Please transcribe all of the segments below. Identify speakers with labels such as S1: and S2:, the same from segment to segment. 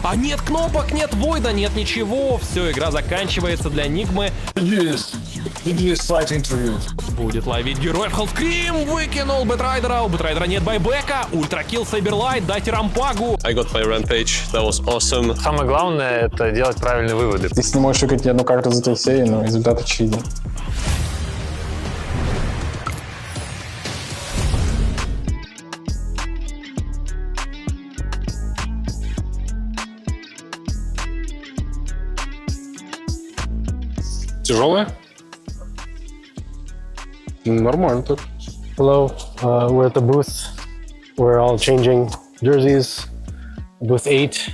S1: А нет кнопок, нет войда, нет ничего. Все, игра заканчивается для Нигмы. Будет ловить героев. Xtreme выкинул Бэтрайдера. У Бэтрайдера нет байбека. Ультракилл, Сайберлайт, дайте рампагу.
S2: I got my rampage, that was awesome.
S3: Самое главное — это делать правильные выводы.
S4: Ты не можешь играть одну карту за 3 серии, но результат очевиден.
S5: Тяжелая? Нормально так.
S3: Hello, we're at the booth. We're all changing jerseys. Booth 8.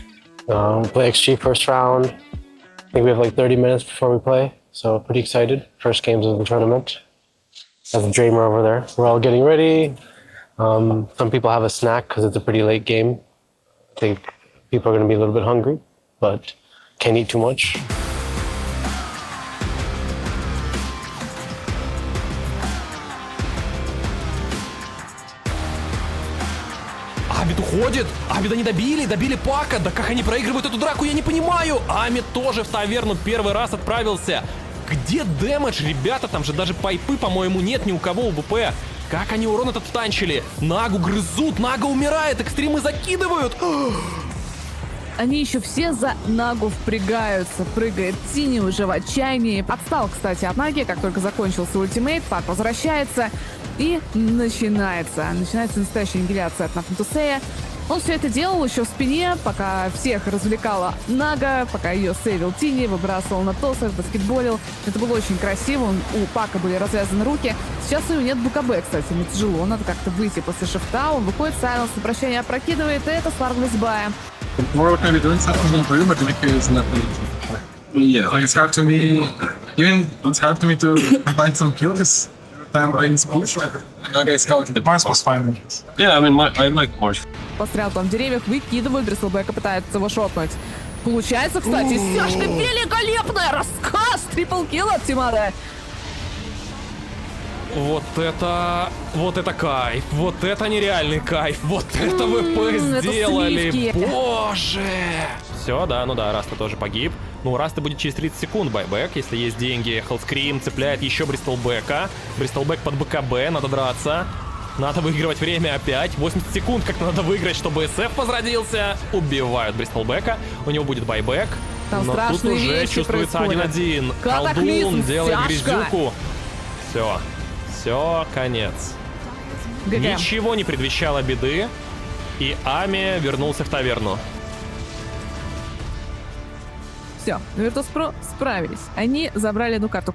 S3: Play XG first round. I think we have like 30 minutes before we play, so pretty excited. First games of the tournament. That's the Dreamer over there. We're all getting ready. Some people have a snack because it's a pretty late game. I think people are going to be a little bit hungry, but can't eat too much.
S1: Амид уходит. Амида не добили Пака. Да как они проигрывают эту драку, я не понимаю. Амид тоже в таверну первый раз отправился. Где дэмэдж, ребята? Там же даже пайпы, по-моему, нет ни у кого у БП. Как они урон этот втанчили? Нагу грызут, Нага умирает, экстримы закидывают.
S6: Они еще все за Нагу впрягаются. Прыгает Тини уже в отчаянии. Отстал, кстати, от Наги, как только закончился ультимейт. Пак возвращается. И начинается настоящая аннигиляция от Нафнатусея. Он все это делал еще в спине, пока всех развлекала Нага, пока ее сейвил Тини, выбрасывал на тосах, баскетболил. Это было очень красиво, у Пака были развязаны руки. Сейчас у него нет БКБ, кстати, ему тяжело, надо как-то выйти после шифта. Он выходит, Сайленс на прощание опрокидывает, и это Сларглес Бая.
S4: Yeah, like it's hard to me, even it's hard to me to find some kills. Time playing push, okay, scout. The pass was fine.
S2: Yeah, I mean, I like March.
S6: Пострял там в деревьях, выкидывают, Бристлбека пытается его шотнуть. Получается, кстати, стяжка великолепная! Рассказ! Трипл-килл от Тимада.
S1: Вот это кайф, вот это нереальный кайф, вот это ВП сделали,
S6: сливки.
S1: Боже! Все, да, ну да, Раста тоже погиб. Ну, Раста будет через 30 секунд байбек, если есть деньги. Хеллскрим цепляет еще Бристлбека. Бристлбек под БКБ, надо драться. Надо выигрывать время опять. 80 секунд как надо выиграть, чтобы СФ возродился. Убивают Бристлбека, у него будет байбек.
S6: Там
S1: но тут уже чувствуется 1-1. Колдун делает грязюку. Все, конец. Ничего не предвещало беды. И Ами вернулся в таверну.
S6: Все, Virtus.Pro справились. Они забрали одну карту.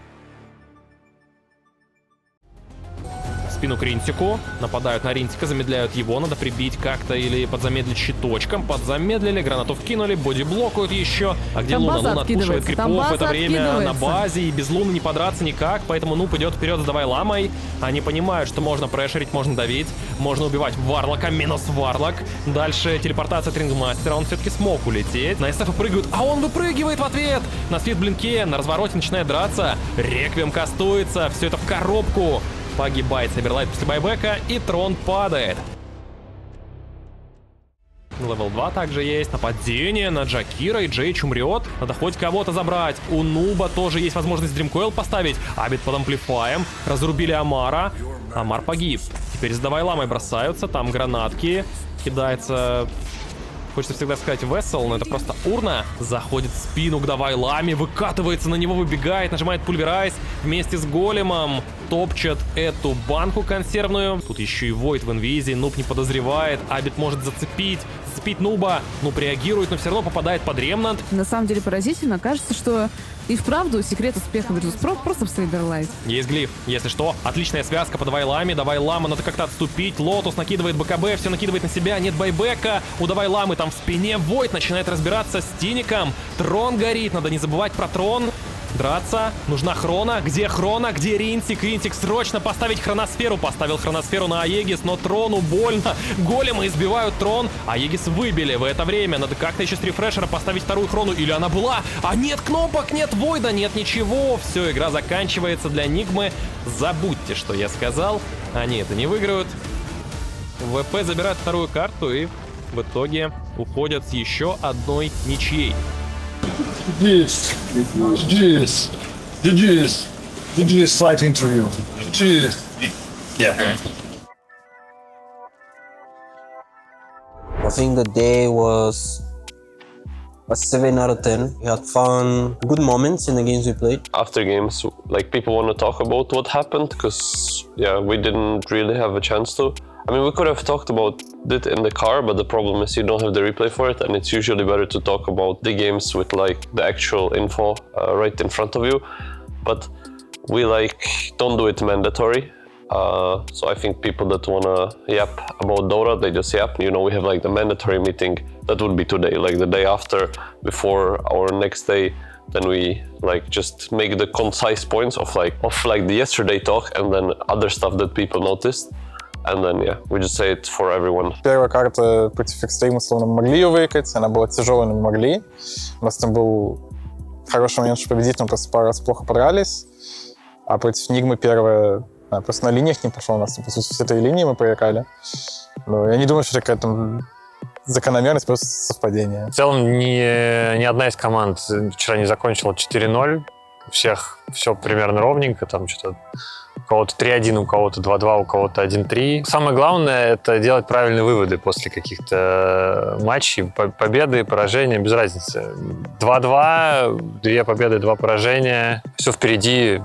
S1: Спину к Ринтику, нападают на Ринтика, замедляют его, надо прибить как-то или подзамедлить щиточком, подзамедлили, гранату вкинули, боди блокают еще, а где
S6: там
S1: Луна? Луна отпушивает крипов, в это время на базе, и без Луны не подраться никак, поэтому Нуб идет вперед с давай ламой, они понимают, что можно прешерить, можно давить, можно убивать Варлока, минус Варлок, дальше телепортация Трингмастера, он все-таки смог улететь, на СФ прыгают, а он выпрыгивает в ответ, на свит-блинке, на развороте начинает драться, Реквием кастуется, все это в коробку. Погибает Сайберлайт после байбека, и трон падает. Левел 2 также есть. Нападение на Джакира, и Джейч умрет. Надо хоть кого-то забрать. У Нуба тоже есть возможность Дримкоил поставить. Абит под амплифаем. Разрубили Амара. Амар погиб. Теперь с давай-ламой бросаются. Там гранатки. Кидается... Хочется всегда сказать Вессел, но это просто урна. Заходит в спину к давай-ламе, выкатывается на него, выбегает, нажимает пульверайз вместе с големом. Топчет эту банку консервную. Тут еще и Войд в инвизии, Нуб не подозревает. Абит может зацепить Нуба. Нуб реагирует, но все равно попадает под ремнант.
S6: На самом деле поразительно. Кажется, что и вправду секрет успеха Virtus.Pro просто в Сайберлайт.
S1: Есть глиф, если что. Отличная связка по давай-ламе. Давай-лама, надо как-то отступить. Лотус накидывает БКБ, все накидывает на себя. Нет байбека. У давай-ламы там в спине Войд начинает разбираться с Тиником. Трон горит, надо не забывать про трон. Драться. Нужна Хрона. Где Хрона? Где Ринтик? Ринтик срочно поставить хроносферу. Поставил хроносферу на Аегис, но Трону больно. Големы избивают трон. Аегис выбили в это время. Надо как-то еще с рефрешера поставить вторую Хрону. Или она была? А нет кнопок, нет Войда, нет ничего. Все, игра заканчивается для Нигмы. Забудьте, что я сказал. Они это не выиграют. ВП забирает вторую карту и в итоге уходят с еще одной ничьей.
S4: GG's. Slight interview. GG's. Yeah.
S5: I think the day was a 7 out of 10. We had fun, good moments in the games we played.
S2: After games, like people want to talk about what happened because yeah, we didn't really have a chance to. I mean, we could have talked about it in the car, but the problem is you don't have the replay for it, and it's usually better to talk about the games with like the actual info right in front of you. But we like don't do it mandatory. So I think people that wanna yap about Dota, they just yap. You know, we have like the mandatory meeting that would be today, like the day after, before our next day. Then we like just make the concise points of like the yesterday talk and then other stuff that people noticed. And then yeah, we just say it for everyone.
S4: Первая карта против Xtreme, условно, мы могли ее выиграть. Она была тяжелой, но мы могли. У нас там был хороший момент, что победить, но просто пару раз плохо подрались. А против Нигмы первая просто на линиях не пошла. У нас, по сути, все 3 линии мы проиграли. Но я не думаю, что это какая-то закономерность, просто совпадение.
S7: В целом, ни одна из команд вчера не закончила 4-0. У всех все примерно ровненько. Там что-то у кого-то 3-1, у кого-то 2-2, у кого-то 1-3. Самое главное — это делать правильные выводы после каких-то матчей. Победы, поражения, без разницы. 2-2, 2 победы, 2 поражения. Все впереди.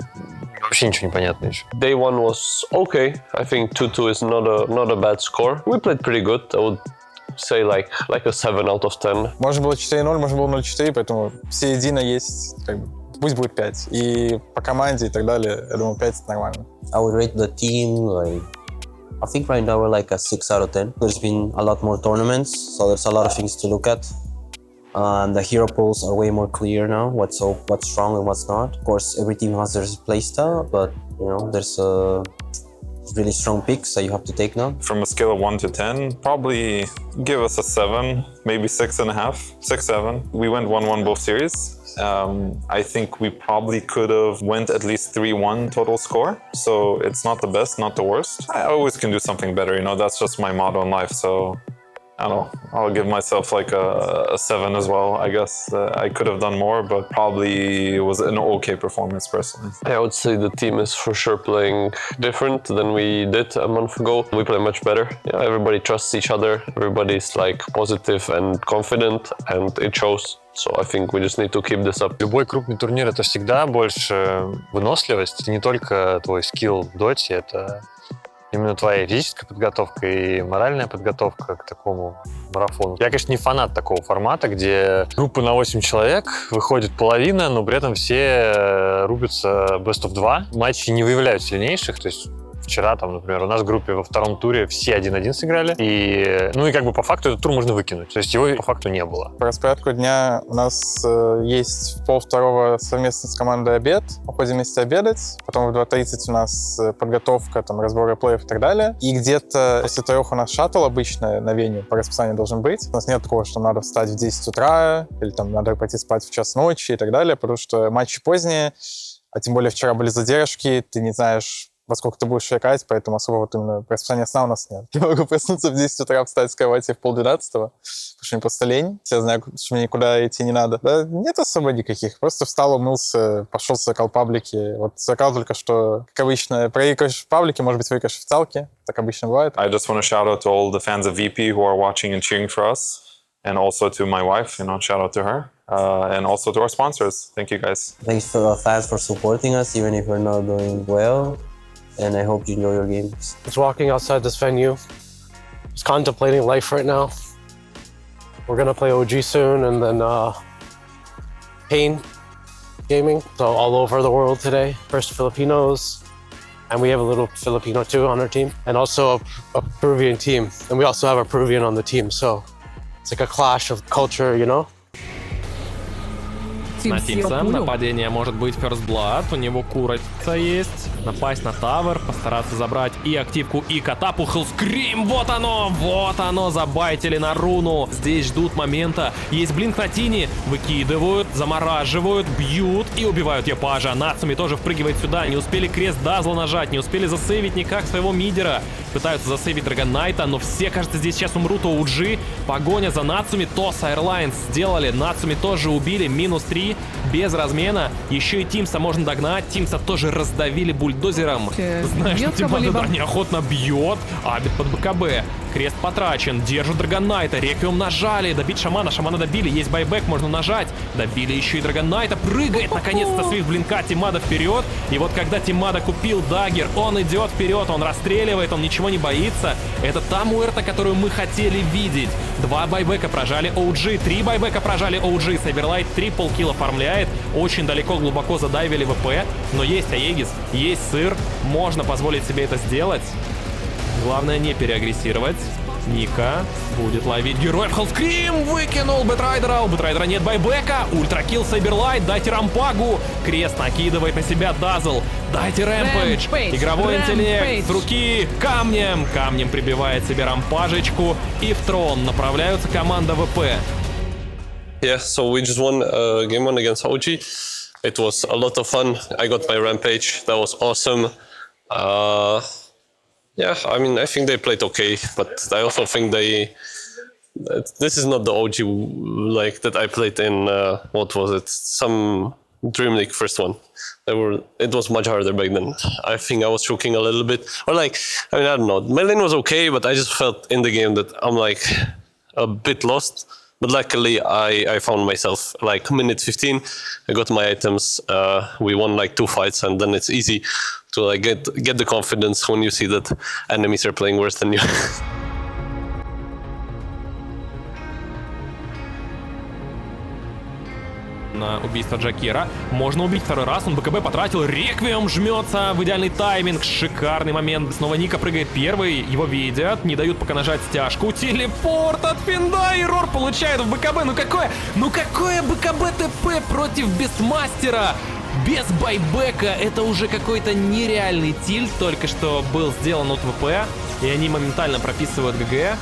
S7: Вообще ничего не понятно еще.
S2: Day one was okay. I think 2-2 is not a bad score. We played pretty good. I would say like a 7 out of 10.
S4: Можно было 4-0, можно было 0-4, поэтому все едино есть, как бы, пусть будет 5. И по команде и так далее, я думаю, 5 это нормально.
S5: I would rate the team like, I think right now we're like a 6 out of 10. There's been a lot more tournaments, so there's a lot of things to look at. The hero pools are way more clear now, what's strong and what's not. Of course, every team has their playstyle, but you know, there's really strong picks that you have to take now.
S8: From a scale of 1 to 10, probably give us a 7, maybe 6.5, 6, 7. We went 1-1 both series. I think we probably could have went at least 3-1 total score. So it's not the best, not the worst. I always can do something better, you know, that's just my motto in life. So I don't know, I'll give myself like a 7 as well, I guess. I could have done more, but probably it was an okay performance personally.
S2: I would say the team is for sure playing different than we did a month ago. We play much better. Yeah, everybody trusts each other. Everybody's like positive and confident, and it shows. So I think we just need to keep this up.
S7: Любой крупный турнир — это всегда больше выносливость. Это не только твой скилл в доте, это именно твоя физическая подготовка и моральная подготовка к такому марафону. Я, конечно, не фанат такого формата, где группа на 8 человек, выходит половина, но при этом все рубятся best of 2. Матчи не выявляют сильнейших, то есть вчера, там, например, у нас в группе во втором туре все 1-1 сыграли, и, ну и как бы по факту этот тур можно выкинуть, то есть его по факту не было.
S4: По распорядку дня у нас есть в 1:30 совместно с командой обед, уходим вместе обедать, потом в 2:30 у нас подготовка, там, разборы плеев и так далее, и где-то после 3 у нас шаттл обычно на веню по расписанию должен быть. У нас нет такого, что надо встать в 10 утра, или там надо пойти спать в 1 ночи и так далее, потому что матчи поздние, а тем более вчера были задержки, ты не знаешь, во сколько ты будешь играть, поэтому особо вот именно расписания сна у нас нет. Я могу проснуться в 10 утра, встать с кровати в 11:30, потому что мне просто лень. Я знаю, что мне никуда идти не надо. Да нет особо никаких. Просто встал, умылся, пошел сыграл паблики. Вот сыграл только что, как обычно, проиграешь в паблике, может быть, выиграешь в официалке. Так обычно бывает.
S8: I just want to shout out to all the fans of VP who are watching and cheering for us. And also to my wife, you know, shout out to her. And also to our sponsors. Thank you, guys.
S5: Thanks for the fans for supporting us, even if we're not doing well. And I hope you enjoy your games.
S3: Just walking outside this venue, just contemplating life right now. We're gonna play OG soon, and then Pain Gaming, so all over the world today. First Filipinos, and we have a little Filipino too on our team, and also a Peruvian team, and we also have a Peruvian on the team, so it's like a clash of culture, you know?
S1: На Тимса нападение может быть First Blood, у него курица есть, напасть на тавер, постараться забрать и активку, и катапу, Hellscream, вот оно, забайтили на руну, здесь ждут момента, есть блинк на Тини, выкидывают, замораживают, бьют и убивают Епажа, Нацуми тоже впрыгивает сюда, не успели крест Дазла нажать, не успели засейвить никак своего мидера, пытаются засейвить Драгонайта, но все, кажется, здесь сейчас умрут. OG, погоня за Нацуми, Тос Airlines сделали, Нацуми тоже убили, -3, без размена. Еще и Тимса можно догнать, Тимса тоже раздавили бульдозером. Знаешь, что Тимада, да, неохотно бьет. Абит под БКБ, крест потрачен, держит Драгонайта, Реквием нажали, добить Шамана, Шамана добили, есть байбек, можно нажать. Добили еще и Драгонайта, прыгает наконец-то Свифт блинка Тимада вперед. И вот когда Тимада купил даггер, он идет вперед, он расстреливает, он ничего не боится. Это та муэрта, которую мы хотели видеть. 2 байбека прожали OG, 3 байбека прожали OG, Сайберлайт трипл килл оформляет. Очень далеко, глубоко задайвили ВП, но есть Аегис, есть сыр, можно позволить себе это сделать. Главное не переагрессировать. Ника будет ловить героев. Хеллскрим выкинул Бэтрайдера. У Бэтрайдера нет байбека. Ультракилл Сайберлайт. Дайте рампагу. Крест накидывает на себя Дазл. Дайте рэмпэдж. Игровой интеллект с руки камнем. Камнем прибивает себе рампажечку. И в трон направляются команда ВП.
S2: Yeah, so we just won game 1 against OG. It was a lot of fun. I got my rampage. That was awesome. Yeah, I mean, I think they played okay, but I also think this is not the OG like that I played in, what was it? Some Dream League first one. It was much harder back then. I think I was choking a little bit. Or like, I mean, I don't know. My lane was okay, but I just felt in the game that I'm like a bit lost. But luckily, I found myself like minute 15. I got my items. We won like 2 fights, and then it's easy to like get the confidence when you see that enemies are playing worse than you.
S1: На убийство Джакира. Можно убить второй раз, он БКБ потратил, Реквием жмется в идеальный тайминг, шикарный момент. Снова Ника прыгает первый, его видят, не дают пока нажать стяжку. Телепорт от Финда, и Рор получает в БКБ. Ну какое БКБ ТП против Бестмастера? Без байбека, это уже какой-то нереальный тильт, только что был сделан от ВП, и они моментально прописывают ГГ.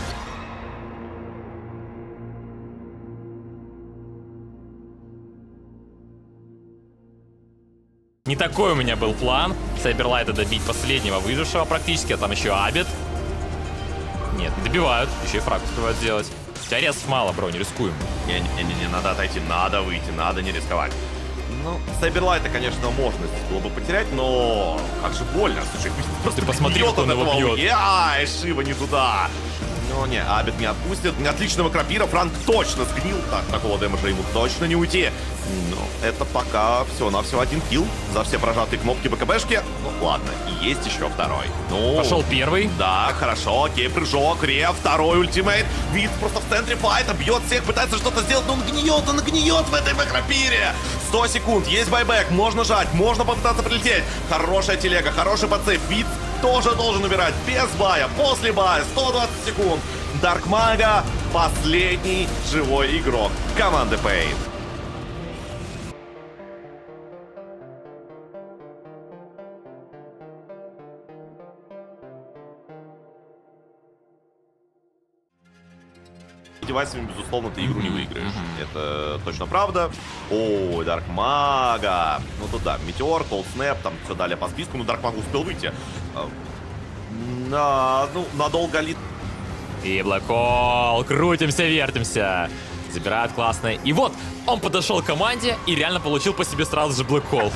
S9: Не такой у меня был план. Сайберлайта добить последнего выжившего практически, а там еще Абит. Нет, добивают. Еще и фраг успевают сделать. Хотя резов мало, бро, не рискуем.
S10: Не, надо отойти, надо выйти, надо не рисковать. Ну, Сайберлайта, конечно, можно здесь было бы потерять, но как же больно. Слушай, просто
S9: ты посмотри, как он его бьет.
S10: Ай, Шива не туда. Но не, Абит не отпустит. Отличного крапира, Франк точно сгнил. Так, такого дэмэджа ему точно не уйти. Но это пока всего-навсего 1 килл за все прожатые кнопки БКБшки. Ну ладно, и есть еще второй. Ну,
S9: пошел первый.
S10: Да, хорошо, окей, прыжок, Рев, второй ультимейт. Вид просто в центре файта, бьет всех, пытается что-то сделать, но он гниет в этой крапире. 100 секунд, есть байбек, можно жать, можно попытаться прилететь. Хорошая телега, хороший подсейв. Вид тоже должен убирать без бая, после бая, 120 секунд. Даркмага, последний живой игрок команды Pain. Девайсами, безусловно, ты игру не выиграешь. Это точно правда. О, Даркмага. Ну тут да, Метеор, Колд Снэп, там все далее по списку, но Даркмага успел выйти. Ну, надолго ли...
S9: И Блэкхол, крутимся, вертимся. Забирают классно. И вот, он подошел к команде и реально получил по себе сразу же Блэкхол.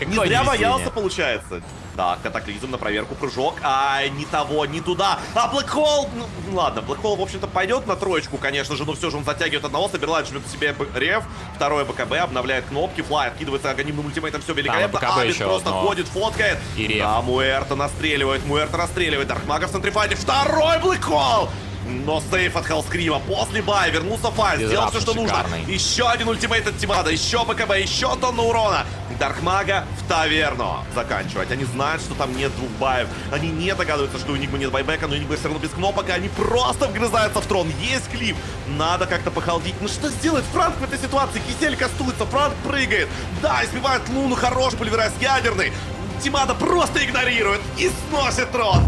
S10: Не зря боялся, получается. Так, катаклизм на проверку, прыжок. Ай, не того, не туда. А Блэкхол, ну ладно, Блэкхол, в общем-то, пойдет на троечку, конечно же, но все же он затягивает одного, Сайберлайт жмет себе Рев, второе БКБ, обновляет кнопки, Флай откидывается анонимным ультимейтом, все великолепно. Абит просто ходит, фоткает.
S9: И Рев.
S10: Да, Муэрта расстреливает, Даркмага в центрифайте, второй Блэкхол! Но сейф от Хеллскрима после бая, вернулся файт, сделал все, что
S9: шикарный.
S10: нужно. Еще один ультимейт от Тимада, еще БКБ, еще тонна урона. Даркмага в таверну заканчивать. Они знают, что там нет 2 баев. Они не догадываются, что у Энигмы нет байбека, но Энигма все равно без кнопок, и они просто вгрызаются в трон. Есть клип. Надо как-то похалдить. Ну что сделать Франк в этой ситуации? Кисель кастуется, Франк прыгает. Да, избивает Луну, хороший поливерайс ядерный. Тимада просто игнорирует и сносит трон.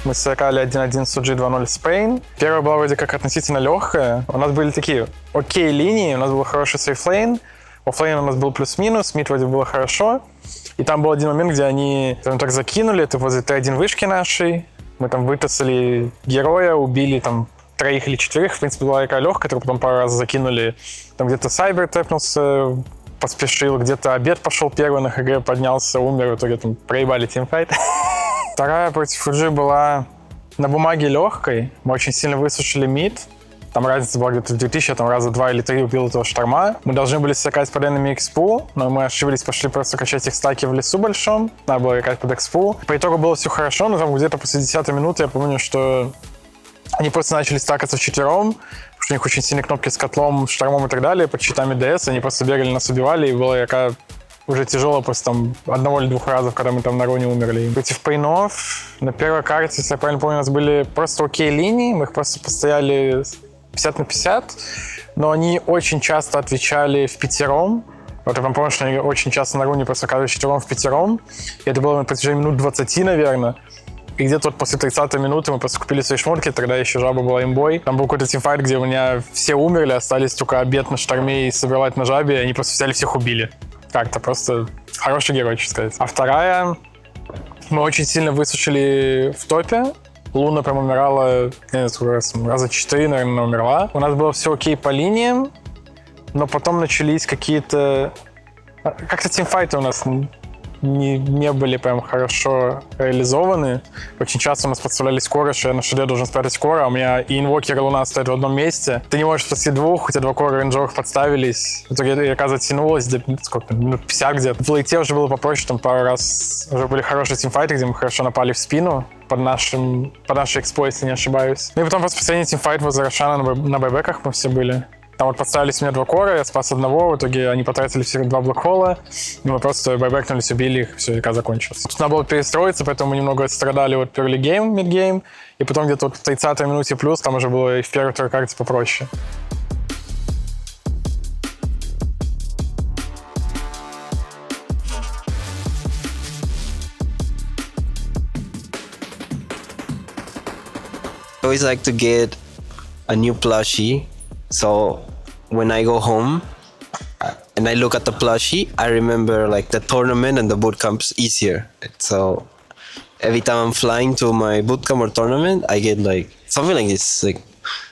S4: Мы сыграли 1-1 с OG 2-0 с Pain. Первая была вроде как относительно легкая. У нас были такие окей линии, у нас был хороший сейфлейн. Оффлейн у нас был плюс-минус, мид вроде было хорошо. И там был один момент, где они там так закинули, это возле Т1 вышки нашей. Мы там вытасали героя, убили там 3 или 4. В принципе, была такая легкая, которую потом пару раз закинули. Там где-то Сайбер тэпнулся, поспешил, где-то обед пошел первый на ХГ, поднялся, умер, в итоге там проебали тимфайт. Вторая против Фуджи была на бумаге легкой. Мы очень сильно высушили мид. Там разница была где-то в 2000, я там раза 2 или 3 убил этого шторма. Мы должны были сакать под энами экспу, но мы ошиблись, пошли просто качать их стаки в лесу большом. Надо было играть под экспу. По итогу было все хорошо, но там где-то после 10 минуты я помню, что они просто начали стакаться вчетвером, потому что у них очень сильные кнопки с котлом, штормом и так далее, под щитами ДС, они просто бегали, нас убивали, и было яка уже тяжело после там 1 или 2 разов, когда мы там на руне умерли. Против пейнов на первой карте, если я правильно помню, у нас были просто окей линии, мы их просто постояли 50 на 50, но они очень часто отвечали в пятером. Вот я вам помню, что они очень часто на руне просто оказывались вчетвером в пятером. И это было на протяжении минут 20, наверное. И где-то вот после 30-й минуты мы просто купили свои шмотки, тогда еще жаба была имбой. Там был какой-то тимфайт, где у меня все умерли, остались только обед на шторме и собирать на жабе, и они просто взяли всех убили. Как-то просто хороший герой, честно сказать. А вторая, мы очень сильно высушили в топе. Луна прям умирала, не знаю, раза 4, наверное, умерла. У нас было все окей по линиям, но потом начались какие-то... Как-то тимфайты у нас не были прям хорошо реализованы. Очень часто у нас подставляли скоры, что я на шеде должен спрятать скоро, а у меня и инвокер, и луна стоят в одном месте. Ты не можешь спасти 2, хотя 2 кора рейнджеров подставились. В итоге яка затянулась до минут 50 где-то. В лейте уже было попроще, там пару раз уже были хорошие тимфайты, где мы хорошо напали в спину. Под нашей экспо, если не ошибаюсь. Ну и потом просто последний тимфайт возле Рошана на байбеках мы все были. Там вот подставились у меня 2 кора, я спас одного, в итоге они потратили все 2 блокхола, и мы просто байбекнулись, убили их, все, ИК закончилась. Тут надо было перестроиться, поэтому мы немного отстрадали вот early game, mid game, и потом где-то вот в 30-й минуте плюс, там уже было и в первой-второй карте попроще.
S5: I always like to get a new plushie. So when I go home and I look at the plushie, I remember like the tournament and the bootcamps easier. So every time I'm flying to my bootcamp or tournament, I get like something like this, like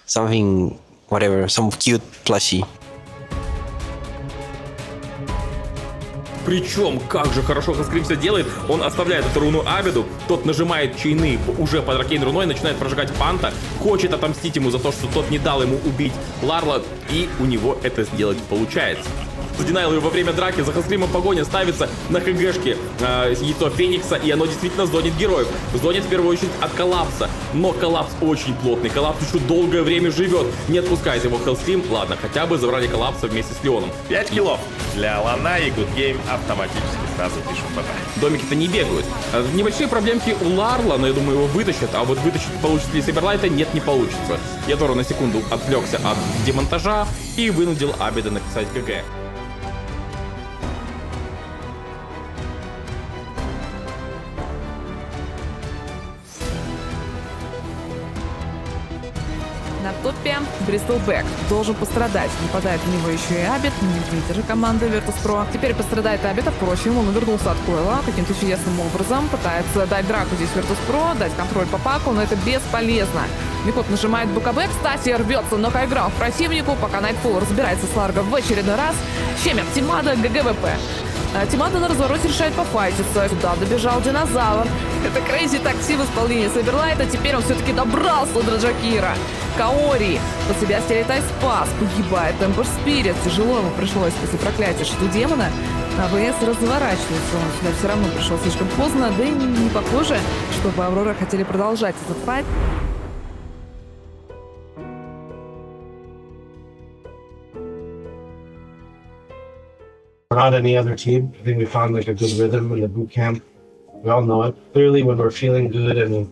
S5: something, whatever, some cute plushie.
S9: Причем, как же хорошо Xtreme все делает, он оставляет эту руну Абиду, тот нажимает чайны уже под аркейн руной, начинает прожигать панта, хочет отомстить ему за то, что тот не дал ему убить Ларла, и у него это сделать получается. Задинайл во время драки за Xtreme погоня ставится на ХГшке яйцо Феникса, и оно действительно зонит героев. Зонит в первую очередь от коллапса, но коллапс очень плотный, коллапс еще долгое время живет, не отпускает его Xtreme. Ладно, хотя бы забрали коллапса вместе с Леоном.
S10: 5 киллов для Лана и Good Game автоматически сразу пишут ПП.
S9: Домики-то не бегают. Небольшие проблемки у Ларла, но я думаю, его вытащат, а вот вытащить получится ли Сейберлайта, нет, не получится. Я тоже на секунду отвлекся от демонтажа и вынудил Абида написать ГГ.
S6: На топе Бристолбэк должен пострадать. Нападает на него еще и Абит, не выйдет же команда Virtus.Pro. Теперь пострадает Абит, а впрочем, он вернулся от койла каким-то чудесным образом. Пытается дать драку здесь Virtus.Pro, дать контроль по паку, но это бесполезно. Микот нажимает БКБ, кстати, рвется на хайграунд противнику, пока Найтфул разбирается с Ларго в очередной раз. Щемят Тимада, ГГВП. Тимада на развороте решает пофайтиться. Сюда добежал динозавр. Это крейзи такси в исполнении Сейберлайта. Теперь он все-таки добрался до Джакира. Каори под себя стелит Айспас. Погибает Эмбер Спирит. Тяжело ему пришлось после проклятия Шиту Демона. А ВС разворачивается. Он сюда все равно пришел слишком поздно. Да и не похоже, чтобы Аврора хотели продолжать этот файт.
S3: Not any other team. I think we found like a good rhythm in the boot camp. We all know it. Clearly, when we're feeling good and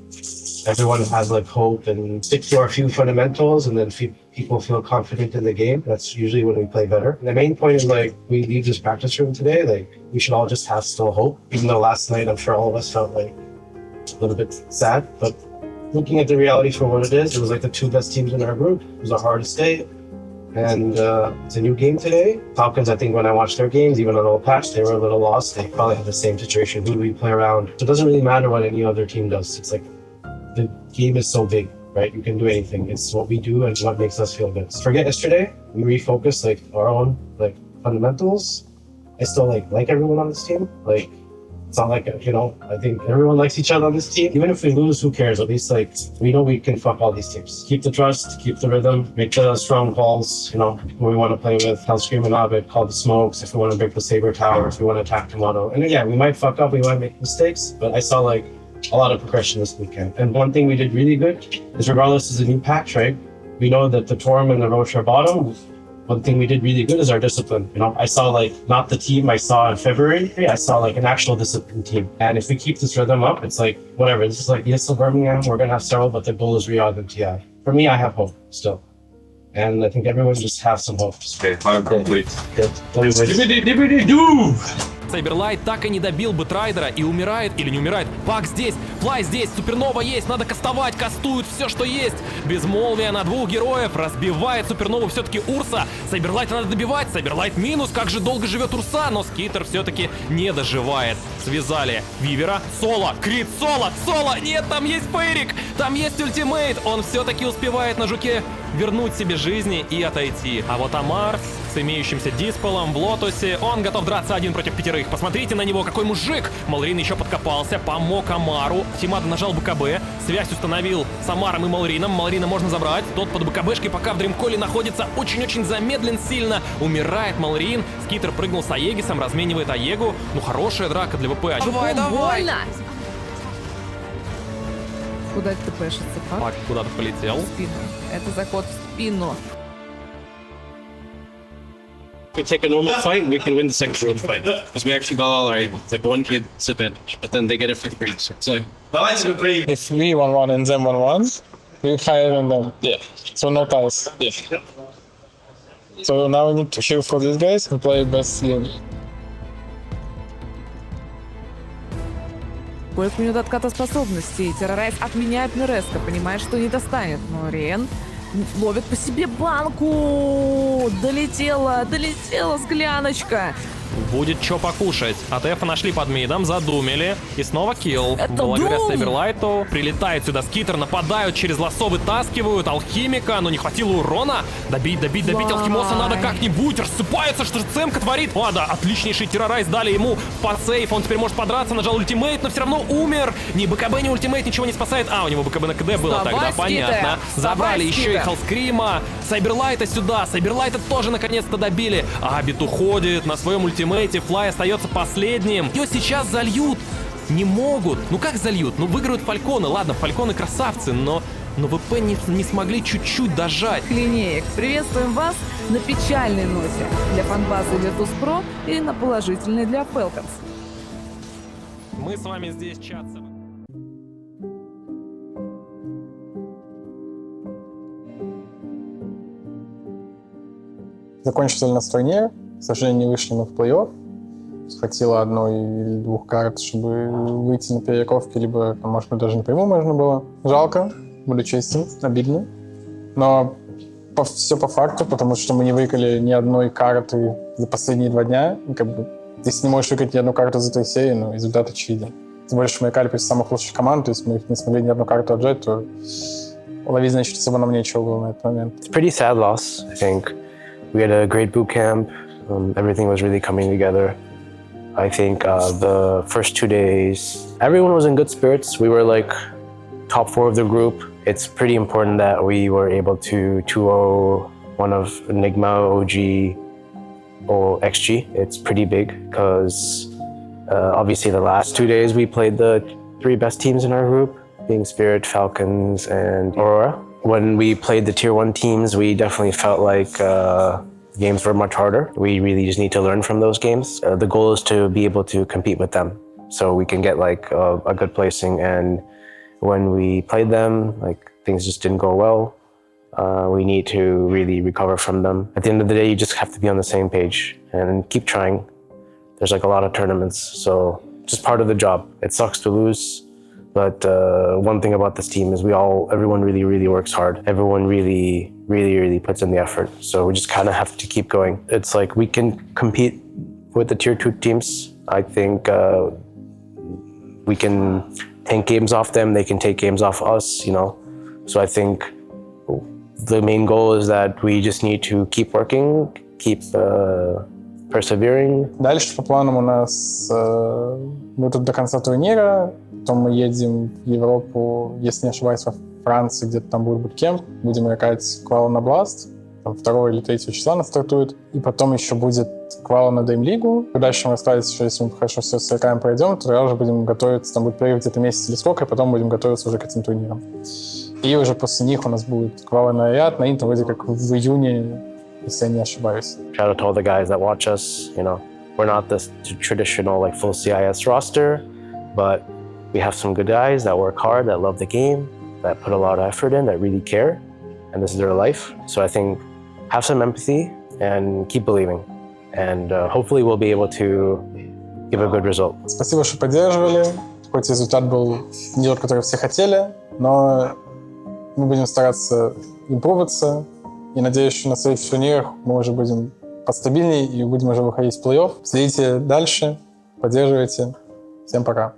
S3: everyone has like hope and stick to our few fundamentals, and then people feel confident in the game, that's usually when we play better. And the main point is like we leave this practice room today, like we should all just have still hope. Even though last night I'm sure all of us felt like a little bit sad, but looking at the reality for what it is, it was like the 2 best teams in our group. It was the hardest day. And it's a new game today. Falcons, I think when I watched their games, even on old patch, they were a little lost. They probably had the same situation. Who do we play around? So it doesn't really matter what any other team does. It's like the game is so big, right? You can do anything. It's what we do and what makes us feel good. Forget yesterday. We refocus like our own like fundamentals. I still like everyone on this team. Like it's not like, you know, I think everyone likes each other on this team. Even if we lose, who cares? At least like we know we can fuck all these teams. Keep the trust, keep the rhythm, make the strong calls, you know, who we want to play with. Xtreme and Abid, call the smokes if we want to break the Saber Tower, if we want to attack Toronto. And again, we might fuck up, we might make mistakes, but I saw like a lot of progression this weekend. And one thing we did really good is regardless of the new patch, right? We know that the Torm and the Roche are bottom. One thing we did really good is our discipline. You know, I saw like not the team I saw in February. I saw like an actual disciplined team. And if we keep this rhythm up, it's like whatever. This is like ESL Birmingham. We're gonna have several, but the goal is Riyadh and TI. For me, I have hope still, and I think everyone just has some hope.
S8: Okay, I'm complete.
S1: Сайберлайт так и не добил бы Трайдера и умирает или не умирает. Пак здесь, Флай здесь, Супернова есть, надо кастовать, кастуют все, что есть. Безмолвие на двух героев, разбивает Супернову все-таки Урса. Сайберлайта надо добивать, Сайберлайт минус, как же долго живет Урса, но Скитер все-таки не доживает. Связали Вивера, Соло, Крит, Соло, нет, там есть Фейрик, там есть ультимейт, он все-таки успевает на Жуке вернуть себе жизни и отойти. А вот Амар с имеющимся диспелом в Лотусе, он готов драться один против 5. Посмотрите на него, какой мужик! Малрин еще подкопался, помог Амару. Тимада нажал БКБ, связь установил с Амаром и Малрином. Малрина можно забрать, тот под БКБшкой пока в Дримколе находится очень-очень замедлен сильно. Умирает Малрин, Скитер прыгнул с Аегисом, разменивает Аегу. Ну хорошая драка для ВП. Давай!
S6: Куда ты пэшится, Пак?
S1: Пак куда-то полетел.
S6: В спину. Это заход в спину.
S3: If we take a normal fight, we can win the second round fight. Because we actually got all our items. Like one kid disadvantage, but then they get it for free. So it's like,
S4: If we 1-1 and them 1-1, we higher than them.
S3: yeah.
S4: So no ties.
S3: Yeah.
S4: So now we need to chill for these guys and play best game.
S6: Сколько у него до отката способностей. Террорайз отменяет Миреско, понимает, что не достанет. Но Рен ловит по себе банку. Долетела скляночка.
S1: Будет что покушать. От Эфа нашли под мидом, задумили. И снова килл.
S6: Это
S1: Благодаря
S6: дум!
S1: Сайберлайту. Прилетает сюда Скитер, нападают, через лассо вытаскивают. Алхимика, но не хватило урона. Добить Алхимоса надо как-нибудь. Рассыпается, что же Цемка творит. Ладно, отличнейший террорайз дали ему под сейф. Он теперь может подраться, нажал ультимейт, но все равно умер. Ни БКБ, ни ультимейт ничего не спасает. А, у него БКБ на КД было
S6: Вставай,
S1: тогда, понятно.
S6: Скитер!
S1: Забрали
S6: Вставай,
S1: еще и
S6: Скитер!
S1: Халскрима. Сайберлайта сюда. Сайберлайта тоже наконец-то добили. Абит уходит на своем ультимейте. Флай остается последним. Ее сейчас зальют. Не могут. Ну как зальют? Ну выиграют Фальконы. Ладно, Фальконы красавцы, но ВП не смогли чуть-чуть дожать.
S6: Линеек. Приветствуем вас на печальной ноте для фанбазы Virtus.Pro и на положительной для Falcons.
S1: Мы с вами здесь чатся.
S4: Закончился у нас турнир. К сожалению, не вышли мы в плей-офф. Хватило одной или двух карт, чтобы выйти на переигровки, либо, может быть, даже напрямую можно было. Жалко, буду честен, обидно. Но все по факту, потому что мы не выиграли ни одной карты за последние 2 дня. Как бы, если не можешь выиграть ни одну карту за 3 серии, ну, результат очевиден. Тем более, что мы играли против самых лучших команд, то есть мы их не смогли ни одну карту отжать, то ловить, значит, особо нам нечего было на этот момент.
S3: It's a pretty sad loss, I think. We had a great boot camp. Everything was really coming together. I think the first 2 days, everyone was in good spirits. We were like top 4 of the group. It's pretty important that we were able to 2-0 one of Enigma, OG, or XG. It's pretty big because obviously the last 2 days we played the 3 best teams in our group, being Spirit, Falcons, and Aurora. When we played the tier 1 teams, we definitely felt like games were much harder. We really just need to learn from those games. The goal is to be able to compete with them so we can get like a good placing. And when we played them, like things just didn't go well. We need to really recover from them. At the end of the day, you just have to be on the same page and keep trying. There's like a lot of tournaments, so just part of the job. It sucks to lose, but one thing about this team is everyone really works hard. Everyone really really puts in the effort. So we just kind of have to keep going. It's like we can compete with the tier 2 teams. I think we can take games off them. They can take games off us, you know. So I think the main goal is that we just need to keep working, keep persevering.
S4: Дальше по планам у нас мы тут до конца турнира, потом мы едем в Европу, если не ошибаюсь, во Франции, где-то там будет буткемп, будем играть квал на Blast, там 2 или 3 числа нас стартует, и потом еще будет квал на Дайм-лигу. Дальше мы остались, что если мы хорошо все с РКМ пройдем, то тогда уже будем готовиться, там будет перерыв где-то месяц или сколько, и потом будем готовиться уже к этим турнирам. И уже после них у нас будет квалы на Риад, на Инт вроде как в июне, если я не ошибаюсь.
S3: Shout out to all the guys that watch us. You know, we're not the traditional like full CIS roster, but we have some good guys that work hard, that love the game, that put a lot of effort in, that really care, and this is their life. So I think have some empathy and keep believing, and hopefully we'll be able to give a good result.
S4: Спасибо, что поддерживали. Хоть результат был не тот, который все хотели, но мы будем стараться импровиться. И надеюсь, что на следующих турнирах мы уже будем постабильнее и будем уже выходить в плей-офф. Следите дальше, поддерживайте. Всем пока.